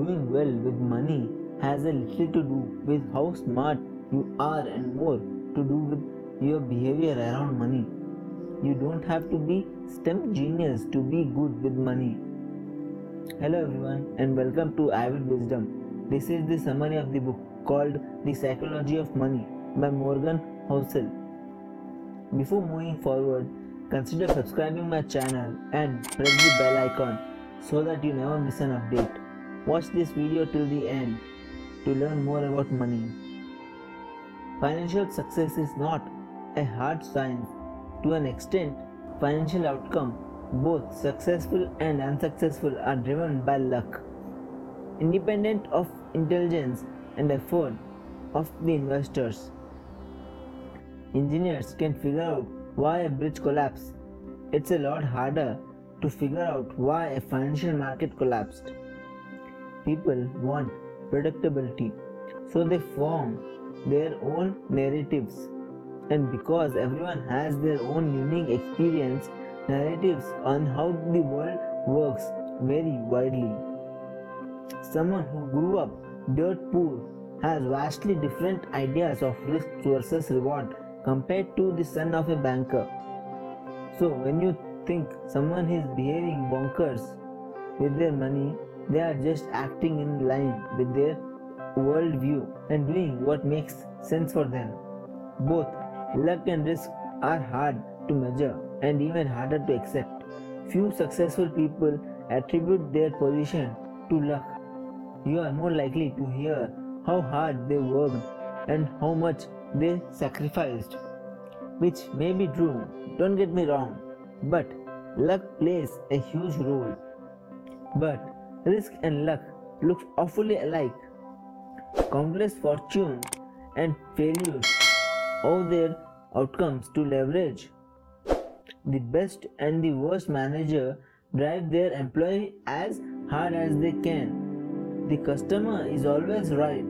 Doing well with money has a little to do with how smart you are and more to do with your behavior around money. You don't have to be STEM genius to be good with money. Hello everyone and welcome to Avid Wisdom. This is the summary of the book called The Psychology of Money by Morgan Housel. Before moving forward, consider subscribing my channel and press the bell icon so that you never miss an update. Watch this video till the end to learn more about money. Financial success is not a hard science. To an extent, financial outcome, both successful and unsuccessful, are driven by luck, independent of intelligence and effort of the investors. Engineers can figure out why a bridge collapsed. It's a lot harder to figure out why a financial market collapsed. People want predictability, so they form their own narratives. And because everyone has their own unique experience, narratives on how the world works vary widely. Someone who grew up dirt poor has vastly different ideas of risk versus reward compared to the son of a banker. So when you think someone is behaving bonkers with their money, they are just acting in line with their worldview and doing what makes sense for them. Both luck and risk are hard to measure and even harder to accept. Few successful people attribute their position to luck. You are more likely to hear how hard they worked and how much they sacrificed, which may be true, don't get me wrong, but luck plays a huge role. But risk and luck look awfully alike. Countless fortunes and failures owe their outcomes to leverage. The best and the worst manager drive their employee as hard as they can. The customer is always right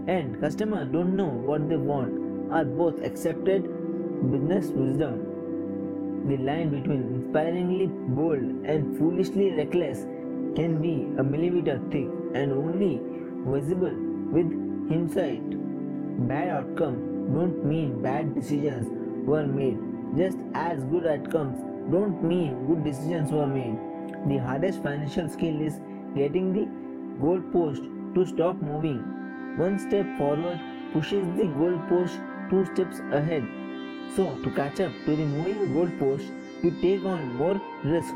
and customer don't know what they want are both accepted business wisdom. The line between inspiringly bold and foolishly reckless can be a millimeter thick and only visible with hindsight. Bad outcomes don't mean bad decisions were made, just as good outcomes don't mean good decisions were made. The hardest financial skill is getting the goalpost to stop moving. One step forward pushes the goalpost 2 steps ahead. So to catch up to the moving goalpost, you take on more risk.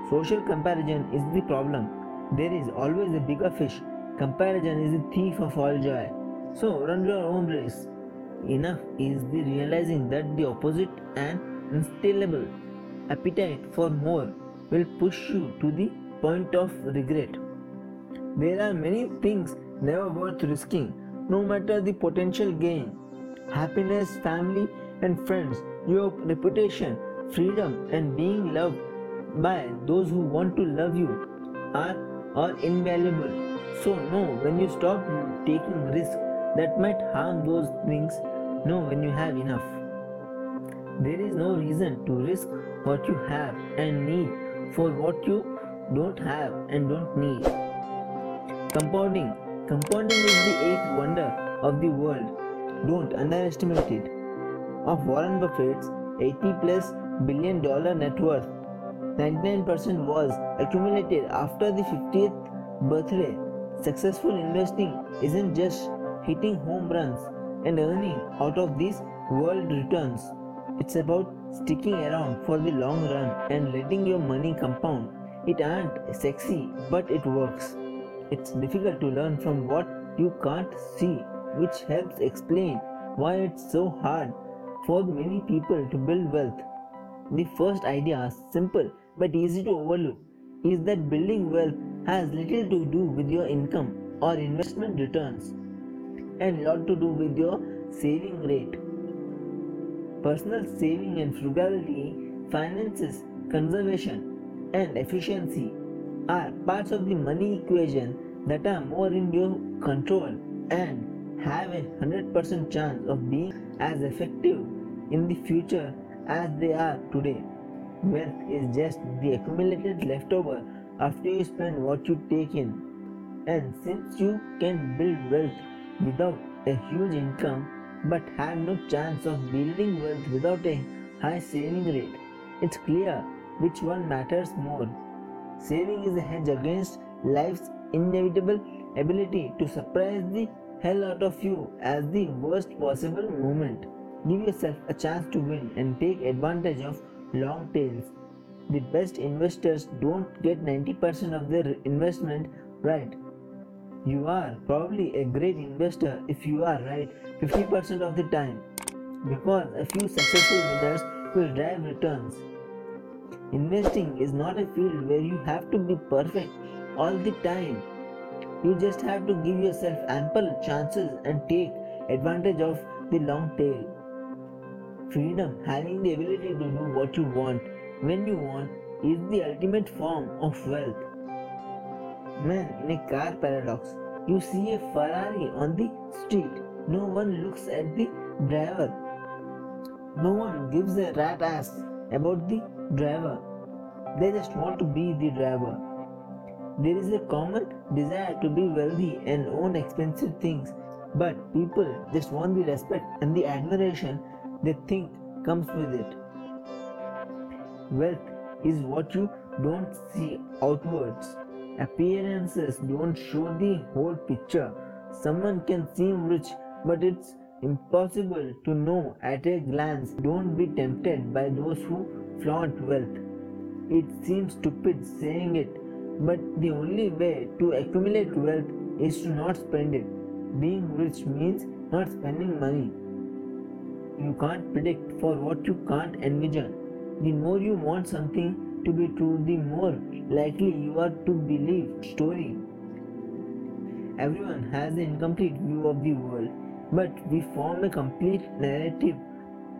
Social comparison is the problem. There is always a bigger fish. Comparison is the thief of all joy. So run your own race. Enough is the realizing that the opposite and unstable appetite for more will push you to the point of regret. There are many things never worth risking, no matter the potential gain. Happiness, family and friends, your reputation, freedom and being loved by those who want to love you are invaluable. So know when you stop taking risks that might harm those things. Know when you have enough. There is no reason to risk what you have and need for what you don't have and don't need. Compounding is the eighth wonder of the world. Don't underestimate it. Of Warren Buffett's $80+ billion net worth, 99% was accumulated after the 50th birthday. Successful investing isn't just hitting home runs and earning out of these world returns. It's about sticking around for the long run and letting your money compound. It ain't sexy, but it works. It's difficult to learn from what you can't see, which helps explain why it's so hard for many people to build wealth. The first idea, simple but easy to overlook, is that building wealth has little to do with your income or investment returns and lot to do with your saving rate. Personal saving and frugality, finances, conservation and efficiency are parts of the money equation that are more in your control and have a 100% chance of being as effective in the future as they are today. Wealth is just the accumulated leftover after you spend what you take in. And since you can build wealth without a huge income but have no chance of building wealth without a high saving rate, it's clear which one matters more. Saving is a hedge against life's inevitable ability to surprise the hell out of you at the worst possible moment. Give yourself a chance to win and take advantage of long tails. The best investors don't get 90% of their investment right. You are probably a great investor if you are right 50% of the time, because a few successful winners will drive returns. Investing is not a field where you have to be perfect all the time. You just have to give yourself ample chances and take advantage of the long tail. Freedom, having the ability to do what you want when you want, is the ultimate form of wealth. Man in a car paradox. You see a Ferrari on the street. No one looks at the driver. No one gives a rat ass about the driver. They just want to be the driver. There is a common desire to be wealthy and own expensive things, but people just want the respect and the admiration they think comes with it. Wealth is what you don't see outwards. Appearances don't show the whole picture. Someone can seem rich, but it's impossible to know at a glance. Don't be tempted by those who flaunt wealth. It seems stupid saying it, but the only way to accumulate wealth is to not spend it. Being rich means not spending money. You can't predict for what you can't envision. The more you want something to be true, the more likely you are to believe story. Everyone has an incomplete view of the world, but we form a complete narrative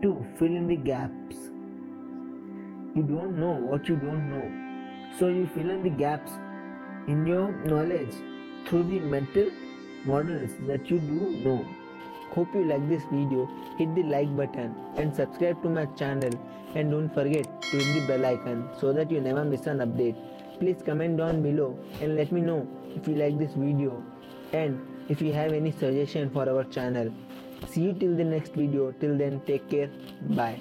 to fill in the gaps. You don't know what you don't know, so you fill in the gaps in your knowledge through the mental models that you do know. Hope you like this video. Hit the like button and subscribe to my channel, and don't forget to hit the bell icon so that you never miss an update. Please comment down below and let me know if you like this video and if you have any suggestion for our channel. See you till the next video. Till then, take care. Bye.